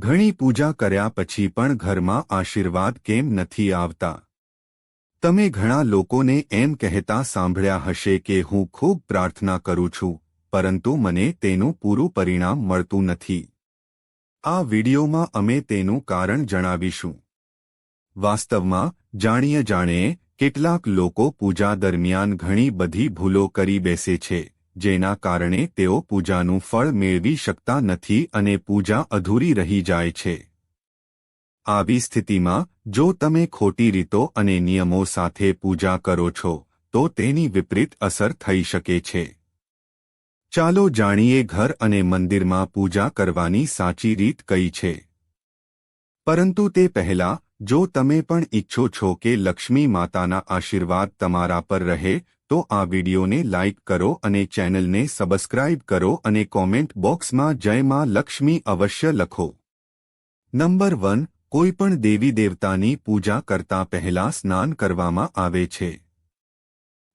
ઘણી પૂજા કર્યા પછી પણ ઘરમાં આશીર્વાદ કેમ નથી આવતા? તમે ઘણા લોકોને એમ કહેતા સાંભળ્યા હશે કે હું ખૂબ પ્રાર્થના કરું છું, પરંતુ મને તેનું પૂરું પરિણામ મળતું નથી. આ વિડિયોમાં અમે તેનું કારણ જણાવીશું. વાસ્તવમાં, જાણીએ કેટલાક લોકો પૂજા દરમિયાન ઘણી બધી ભૂલો કરી બેસે છે, જેના કારણે તેઓ પૂજાનું ફળ મેળવી શકતા નથી અને પૂજા અધૂરી રહી જાય છે. આવી સ્થિતિમાં, જો તમે ખોટી રીતો અને નિયમો સાથે પૂજા કરો છો, તો તેની વિપરીત અસર થઈ શકે છે. ચાલો જાણીએ ઘર અને મંદિરમાં પૂજા કરવાની સાચી રીત કઈ છે. પરંતુ તે પહેલાં, જો તમે પણ ઈચ્છો છો કે લક્ષ્મી માતાના આશીર્વાદ તમારા પર રહે, તો આ વિડિયોને લાઇક કરો અને ચેનલને સબસ્ક્રાઇબ કરો અને કોમેન્ટ બોક્સમાં જય માં લક્ષ્મી અવશ્ય લખો. નંબર 1. કોઈપણ દેવી દેવતાની પૂજા કરતા પહેલા સ્નાન કરવામાં આવે છે.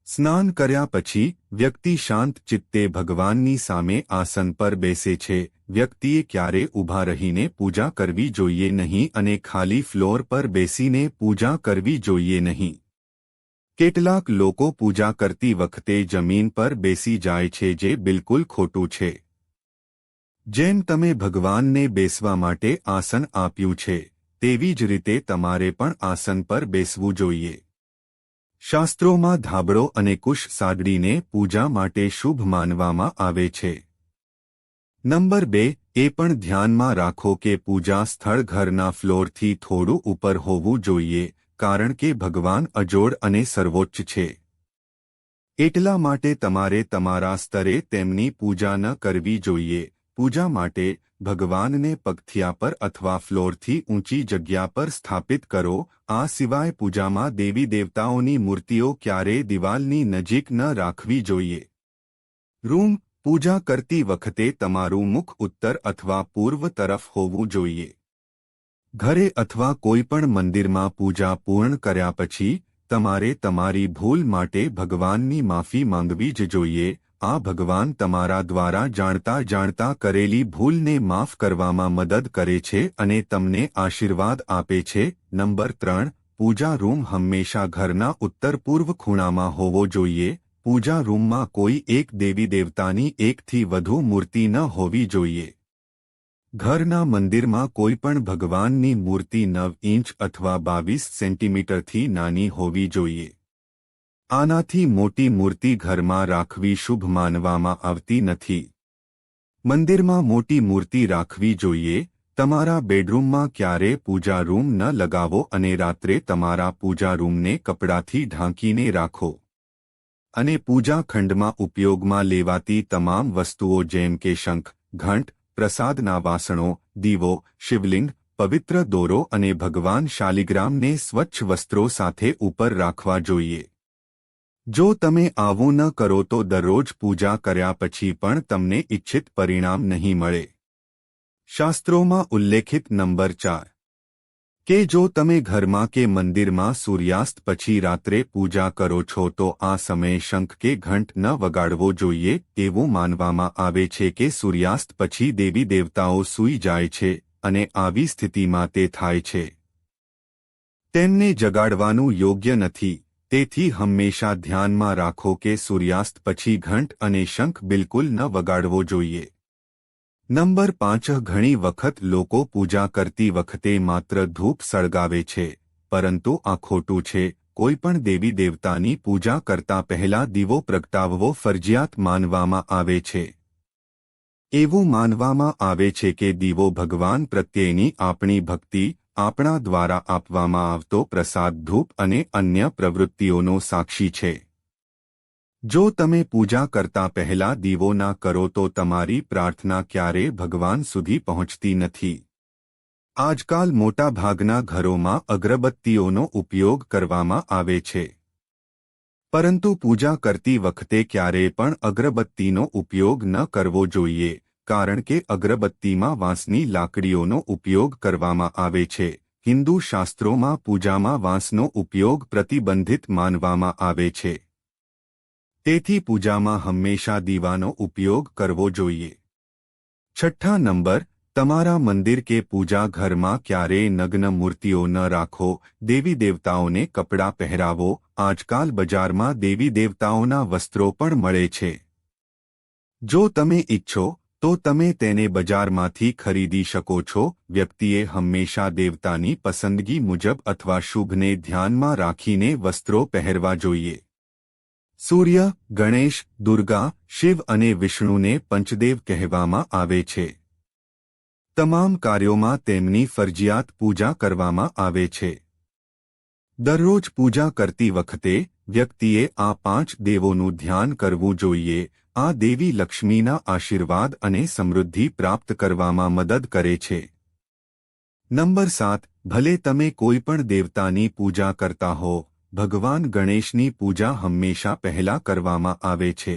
સ્નાન કર્યા પછી, વ્યક્તિ શાંત ચિત્તે ભગવાનની સામે આસન પર બેસે છે. વ્યક્તિએ ક્યારે ઊભા રહીને પૂજા કરવી જોઈએ નહીં અને ખાલી ફ્લોર પર બેસીને પૂજા કરવી જોઈએ નહીં. કેટલાક લોકો પૂજા કરતી વખતે જમીન પર બેસી જાય છે, જે બિલકુલ ખોટું છે. જેમ તમે ભગવાનને બેસવા માટે આસન આપ્યું છે, તેવી જ રીતે તમારે પણ આસન પર બેસવું જોઈએ. શાસ્ત્રોમાં ધાબળો અને કુશ સાદડીને પૂજા માટે શુભ માનવામાં આવે છે. નંબર 2. એ પણ ધ્યાનમાં રાખો કે પૂજા સ્થળ ઘરના ફ્લોરથી થોડું ઉપર હોવું જોઈએ, કારણ કે ભગવાન અજોડ અને સર્વોચ્ચ છે. એટલા માટે તમારે તમારા સ્તરે તેમની પૂજા ન કરવી જોઈએ. પૂજા માટે, ભગવાનને પગથિયા પર અથવા ફ્લોરથી ઊંચી જગ્યા પર સ્થાપિત કરો. આ સિવાય પૂજામાં દેવી દેવતાઓની મૂર્તિઓ ક્યારેય દિવાલની નજીક ન રાખવી જોઈએ. રૂમ પૂજા કરતી વખતે તમારું મુખ ઉત્તર અથવા પૂર્વ તરફ હોવું જોઈએ. ઘરે અથવા કોઈપણ મંદિરમાં પૂજા પૂર્ણ કર્યા પછી, તમારે તમારી ભૂલ માટે ભગવાનની માફી માંગવી જ જોઈએ. આ ભગવાન તમારા દ્વારા જાણતા કરેલી ભૂલને માફ કરવામાં મદદ કરે છે અને તમને આશીર્વાદ આપે છે. નંબર 3. પૂજા રૂમ હંમેશા ઘરના ઉત્તર પૂર્વ ખૂણામાં હોવો જોઈએ. પૂજા રૂમમાં કોઈ એક દેવી દેવતાની એકથી વધુ મૂર્તિ ન હોવી જોઈએ. ઘરના મંદિરમાં કોઈપણ ભગવાનની મૂર્તિ 9 ઇંચ અથવા 22 સેન્ટીમીટરથી નાની હોવી જોઈએ. આનાથી મોટી મૂર્તિ ઘરમાં રાખવી શુભ માનવામાં આવતી નથી. મંદિરમાં મોટી મૂર્તિ રાખવી જોઈએ. તમારા બેડરૂમમાં ક્યારે પૂજા રૂમ ન લગાવો અને રાત્રે તમારા પૂજા રૂમને કપડાથી ઢાંકીને રાખો. અને પૂજા ખંડમાં ઉપયોગમાં લેવાતી તમામ વસ્તુઓ જેમ કે શંખ, ઘંટ, પ્રસાદના વાસણો, દીવો, શિવલિંગ, પવિત્ર દોરો અને ભગવાન શાલિગ્રામને સ્વચ્છ વસ્ત્રો સાથે ઉપર રાખવા જોઈએ. જો તમે આવું ન કરો તો દરરોજ પૂજા કર્યા પછી પણ તમને ઇચ્છિત પરિણામ નહીં મળે. શાસ્ત્રોમાં ઉલ્લેખિત નંબર 4. કે જો તમે ઘરમાં કે મંદિરમાં સૂર્યાસ્ત પછી રાત્રે પૂજા કરો છો તો આ સમયે શંખ કે ઘંટ ન વગાડવો જોઈએ. એવું માનવામાં આવે છે કે સૂર્યાસ્ત પછી દેવી દેવતાઓ સૂઈ જાય છે અને આવી સ્થિતિમાં તે થાય છે. તેમને જગાડવાનું યોગ્ય નથી. તેથી હંમેશા ધ્યાનમાં રાખો કે સૂર્યાસ્ત પછી ઘંટ અને શંખ બિલકુલ ન વગાડવો જોઈએ. નંબર 5. ઘણી વખત લોકો પૂજા કરતી વખતે માત્ર ધૂપ સળગાવે છે, પરંતુ આ ખોટું છે. કોઈપણ દેવી દેવતાની પૂજા કરતા પહેલા દીવો પ્રગટાવવો ફરજિયાત માનવામાં આવે છે. એવું માનવામાં આવે છે કે દીવો ભગવાન પ્રત્યેની આપણી ભક્તિ, આપણા દ્વારા આપવામાં આવતો પ્રસાદ, ધૂપ અને અન્ય પ્રવૃત્તિઓનો સાક્ષી છે. જો તમે પૂજા કરતા પહેલા દીવો ના કરો તો તમારી પ્રાર્થના ક્યારેય ભગવાન સુધી પહોંચતી નથી. આજકાલ મોટાભાગના ઘરોમાં અગરબત્તીઓનો ઉપયોગ કરવામાં આવે છે. પરંતુ પૂજા કરતી વખતે ક્યારેય પણ અગરબત્તીનો ઉપયોગ ન કરવો જોઈએ, કારણ કે અગરબત્તીમાં વાંસની લાકડીઓનો ઉપયોગ કરવામાં આવે છે. હિન્દુ શાસ્ત્રોમાં પૂજામાં વાંસનો ઉપયોગ પ્રતિબંધિત માનવામાં આવે છે. તેથી પૂજામાં હંમેશા દીવાનો ઉપયોગ કરવો જોઈએ. છઠ્ઠા નંબર, તમારા મંદિર કે પૂજા ઘરમાં ક્યારેય નગ્ન મૂર્તિઓ ન રાખો. દેવી દેવતાઓને કપડાં પહેરાવો. આજકાલ બજારમાં દેવી દેવતાઓના વસ્ત્રો પણ મળે છે. જો તમે ઈચ્છો તો તમે તેને બજારમાંથી ખરીદી શકો છો. વ્યક્તિએ હંમેશા દેવતાની પસંદગી મુજબ અથવા શુભને ધ્યાનમાં રાખીને વસ્ત્રો પહેરવા જોઈએ. સૂર્ય, ગણેશ, દુર્ગા, શિવ અને વિષ્ણુને પંચદેવ કહેવામાં આવે છે. તમામ કાર્યોમાં તેમની ફરજિયાત પૂજા કરવામાં આવે છે. દરરોજ પૂજા કરતી વખતે વ્યક્તિએ આ 5 દેવોનું ધ્યાન કરવું જોઈએ. આ દેવી લક્ષ્મીના આશીર્વાદ અને સમૃદ્ધિ પ્રાપ્ત કરવામાં મદદ કરે છે. નંબર 7. ભલે તમે કોઈ પણ દેવતાની પૂજા કરતા હો, ભગવાન ગણેશની પૂજા હંમેશા પહેલા કરવામાં આવે છે.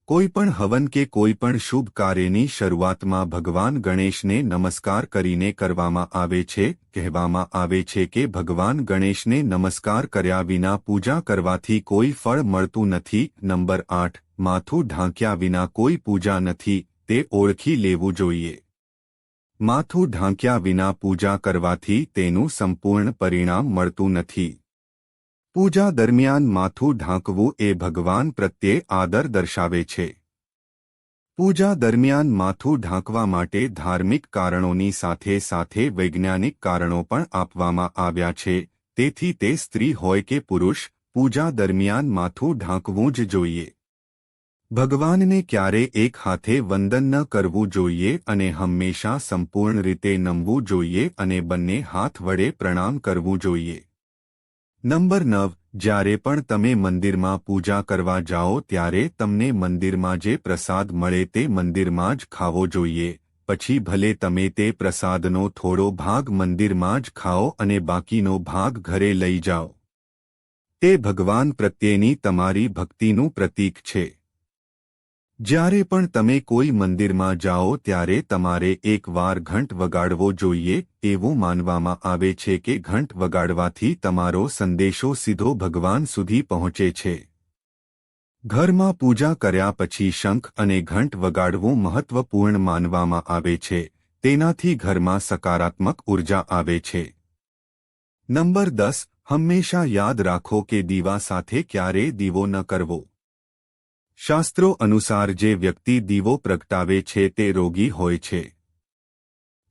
કોઈ પણ હવન કે કોઈ પણ શુભ કાર્યની શરૂઆતમાં ભગવાન ગણેશને નમસ્કાર કરીને કરવામાં આવે છે. કહેવામાં આવે છે કે ભગવાન ગણેશને નમસ્કાર કર્યા વિના પૂજા કરવાથી કોઈ ફળ મળતું નથી. નંબર 8. માથું ઢાંક્યા વિના કોઈ પૂજા નથી, તે ઓળખી લેવું જોઈએ. માથું ઢાંક્યા વિના પૂજા કરવાથી તેનું સંપૂર્ણ પરિણામ મળતું નથી. પૂજા દરમિયાન માથું ઢાંકવું એ ભગવાન પ્રત્યે આદર દર્શાવે છે. પૂજા દરમિયાન માથું ઢાંકવા માટે ધાર્મિક કારણોની સાથે સાથે વૈજ્ઞાનિક કારણો પણ આપવામાં આવ્યા છે. તેથી તે સ્ત્રી હોય કે પુરુષ, પૂજા દરમિયાન માથું ઢાંકવું જ જોઈએ. ભગવાનને ક્યારે એક હાથે વંદન ન કરવું જોઈએ અને હંમેશા સંપૂર્ણ રીતે નમવું જોઈએ અને બંને હાથ વડે પ્રણામ કરવું જોઈએ. નંબર 9. જ્યારે પણ તમે મંદિરમાં પૂજા કરવા જાઓ ત્યારે તમને મંદિરમાં જે પ્રસાદ મળે તે મંદિરમાં જ ખાવો જોઈએ. પછી ભલે તમે તે પ્રસાદનો થોડો ભાગ મંદિરમાં જ ખાઓ અને બાકીનો ભાગ ઘરે લઈ જાઓ. તે ભગવાન પ્રત્યેની તમારી ભક્તિનું પ્રતીક છે. જ્યારે પણ તમે કોઈ મંદિરમાં જાઓ ત્યારે તમારે એકવાર ઘંટ વગાડવો જોઈએ. એવું માનવામાં આવે છે કે ઘંટ વગાડવાથી તમારો સંદેશો સીધો ભગવાન સુધી પહોંચે છે. ઘરમાં પૂજા કર્યા પછી શંખ અને ઘંટ વગાડવું મહત્વપૂર્ણ માનવામાં આવે છે. તેનાથી ઘરમાં સકારાત્મક ઉર્જા આવે છે. નંબર 10. હંમેશા યાદ રાખો કે દીવા સાથે ક્યારેય દીવો ન કરવો. શાસ્ત્રો અનુસાર જે વ્યક્તિ દીવો પ્રગટાવે છે તે રોગી હોય છે.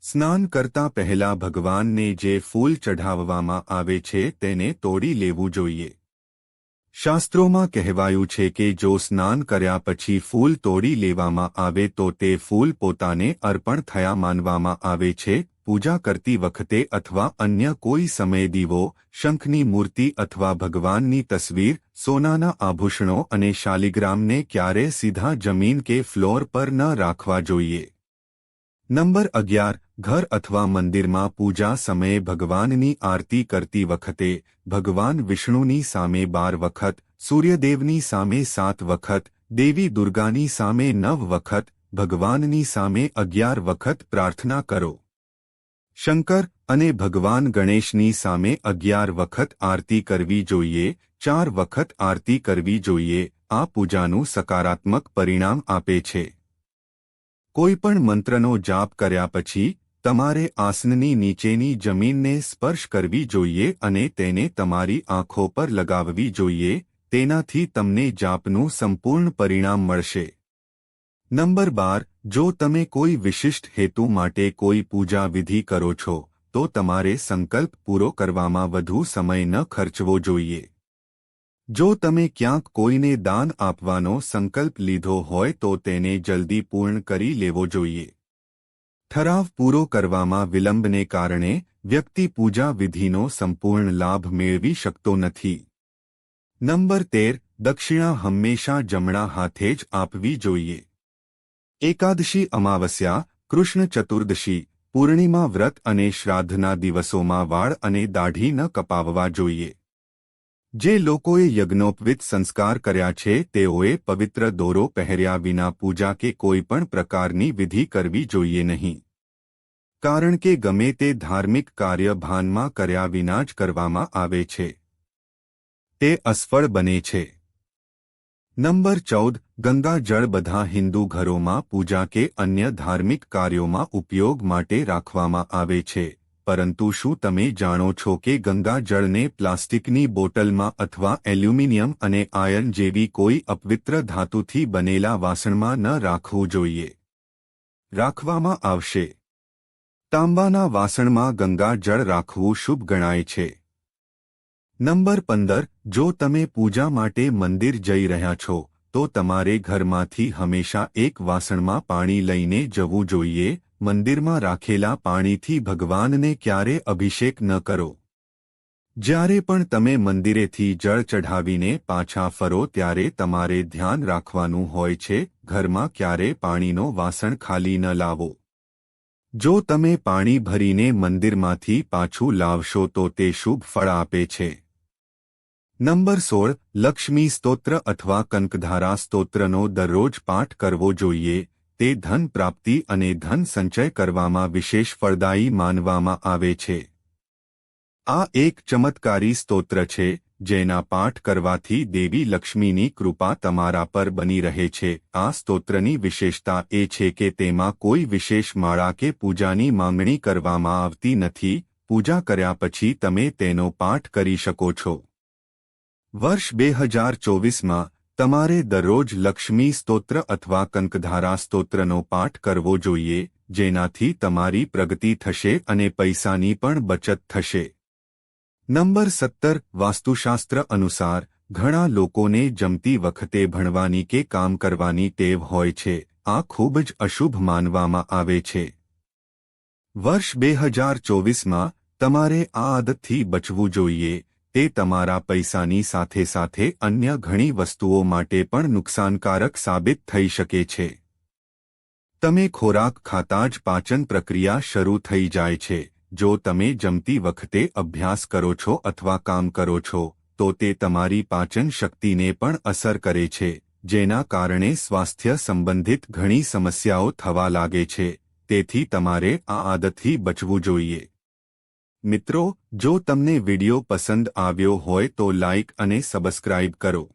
સ્નાન કરતા પહેલા ભગવાનને જે ફૂલ ચઢાવવામાં આવે છે તેને તોડી લેવું જોઈએ. શાસ્ત્રોમાં કહેવાયું છે કે જો સ્નાન કર્યા પછી ફૂલ તોડી લેવામાં આવે તો તે ફૂલ પોતાને અર્પણ થયા માનવામાં આવે છે. પૂજા કરતી વખતે અથવા અન્ય કોઈ સમયે દીવો, શંખની મૂર્તિ અથવા ભગવાનની તસવીર, સોનાના આભૂષણો અને શાલિગ્રામને ક્યારેય સીધા જમીન કે ફ્લોર પર ન રાખવા જોઈએ. નંબર 11. ઘર અથવા મંદિરમાં પૂજા સમયે ભગવાનની આરતી કરતી વખતે ભગવાન વિષ્ણુની સામે 12 વખત, સૂર્યદેવની સામે 7 વખત, દેવી દુર્ગાની સામે 9 વખત, ભગવાનની સામે 11 વખત પ્રાર્થના કરો. શંકર અને ભગવાન ગણેશની સામે 11 વખત આરતી કરવી જોઈએ. 4 વખત આરતી કરવી જોઈએ. આ પૂજાનું સકારાત્મક પરિણામ આપે છે. કોઈ પણ મંત્રનો જાપ કર્યા પછી તમારે આસનની નીચેની જમીનને સ્પર્શ કરવી જોઈએ અને તેને તમારી આંખો પર લગાવવી જોઈએ. તેનાથી તમને જાપનું સંપૂર્ણ પરિણામ મળશે. નંબર 12. જો તમે કોઈ વિશિષ્ટ હેતુ માટે કોઈ પૂજા વિધિ કરો છો તો તમારે સંકલ્પ પૂરો કરવામાં વધુ સમય ન ખર્ચવો જોઈએ. જો તમે ક્યાંક કોઈને દાન આપવાનો સંકલ્પ લીધો હોય તો તેને જલ્દી પૂર્ણ કરી લેવો જોઈએ. ઠરાવ પૂરો કરવામાં વિલંબને કારણે વ્યક્તિ પૂજા વિધિનો સંપૂર્ણ લાભ મેળવી શકતો નથી. નંબર 13. દક્ષિણા હંમેશા જમણા હાથે જ આપવી જોઈએ. એકાદશી, અમાવસ્યા, કૃષ્ણ ચતુર્દશી, પૂર્ણિમા વ્રત અને શ્રાદ્ધના દિવસોમાં વાળ અને દાઢી ન કપાવવા જોઈએ. જે લોકોએ યજ્ઞોપવિત સંસ્કાર કર્યા છે તેઓએ પવિત્ર દોરો પહેર્યા વિના પૂજા કે કોઈ પણ પ્રકારની વિધિ કરવી જોઈએ નહીં. કારણ કે ગમે તે ધાર્મિક કાર્ય ભાનમાં કર્યા વિના જ કરવામાં આવે છે તે અસફળ બને છે. નંબર 14 ગંગા જળ બધા હિન્દુ ઘરોમાં પૂજા કે અન્ય ધાર્મિક કાર્યોમાં ઉપયોગ માટે રાખવામાં આવે છે, પરંતુ શું તમે જાણો છો કે ગંગા જળને પ્લાસ્ટિકની બોટલમાં અથવા એલ્યુમિનિયમ અને આયર્ન જેવી કોઈ અપવિત્ર ધાતુથી બનેલા વાસણમાં ન રાખવું જોઈએ? રાખવામાં આવશે. તાંબાના વાસણમાં ગંગા જળ રાખવું શુભ ગણાય છે. નંબર 15 જો તમે પૂજા માટે મંદિર જઈ રહ્યા છો તો તમારે ઘરમાંથી હંમેશા એક વાસણમાં પાણી લઈને જવું જોઈએ. મંદિરમાં રાખેલા પાણીથી ભગવાનને ક્યારે અભિષેક ન કરો. જ્યારે પણ તમે મંદિરેથી જળ ચઢાવીને પાછા ફરો ત્યારે તમારે ધ્યાન રાખવાનું હોય છે, ઘરમાં ક્યારે પાણીનો વાસણ ખાલી ન લાવો. જો તમે પાણી ભરીને મંદિરમાંથી પાછું લાવશો તો તે શુભ ફળ આપે છે. નંબર 16 લક્ષ્મી સ્તોત્ર અથવા કનકધારા સ્તોત્રનો દરરોજ પાઠ કરવો જોઈએ. તે ધન પ્રાપ્તિ અને ધન સંચય કરવામાં વિશેષ ફળદાયી માનવામાં આવે છે. આ એક ચમત્કારી સ્તોત્ર છે જેના પાઠ કરવાથી દેવી લક્ષ્મીની કૃપા તમારા પર બની રહે છે. આ સ્તોત્રની વિશેષતા એ છે કે તેમાં કોઈ વિશેષ માળા કે પૂજાની માંગણી કરવામાં આવતી નથી. પૂજા કર્યા પછી તમે તેનો પાઠ કરી શકો છો. વર્ષ 2024માં તમારે દરરોજ લક્ષ્મી સ્તોત્ર અથવા કનકધારા સ્તોત્રનો પાઠ કરવો જોઈએ, જેનાથી તમારી પ્રગતિ થશે અને પૈસાની પણ બચત થશે. નંબર 17 વાસ્તુશાસ્ત્ર અનુસાર ઘણા લોકોને જમતી વખતે ભણવાની કે કામ કરવાની ટેવ હોય છે. આ ખૂબ જ અશુભ માનવામાં આવે છે. વર્ષ 2024માં તમારે આ આદતથી બચવું જોઈએ. તે તમારા પૈસાની સાથે સાથે અન્ય ઘણી વસ્તુઓ માટે પણ નુકસાનકારક સાબિત થઈ શકે છે. તમે ખોરાક ખાતા જ પાચન પ્રક્રિયા શરૂ થઈ જાય છે. જો તમે જમતી વખતે અભ્યાસ કરો છો અથવા કામ કરો છો તો તે તમારી પાચન શક્તિને પણ અસર કરે છે, જેના કારણે સ્વાસ્થ્ય સંબંધિત ઘણી સમસ્યાઓ થવા લાગે છે. તેથી તમારે આ આદતથી બચવું જોઈએ. મિત્રો, જો તમને વિડિયો પસંદ આવ્યો હોય તો લાઇક અને સબસ્ક્રાઇબ કરો.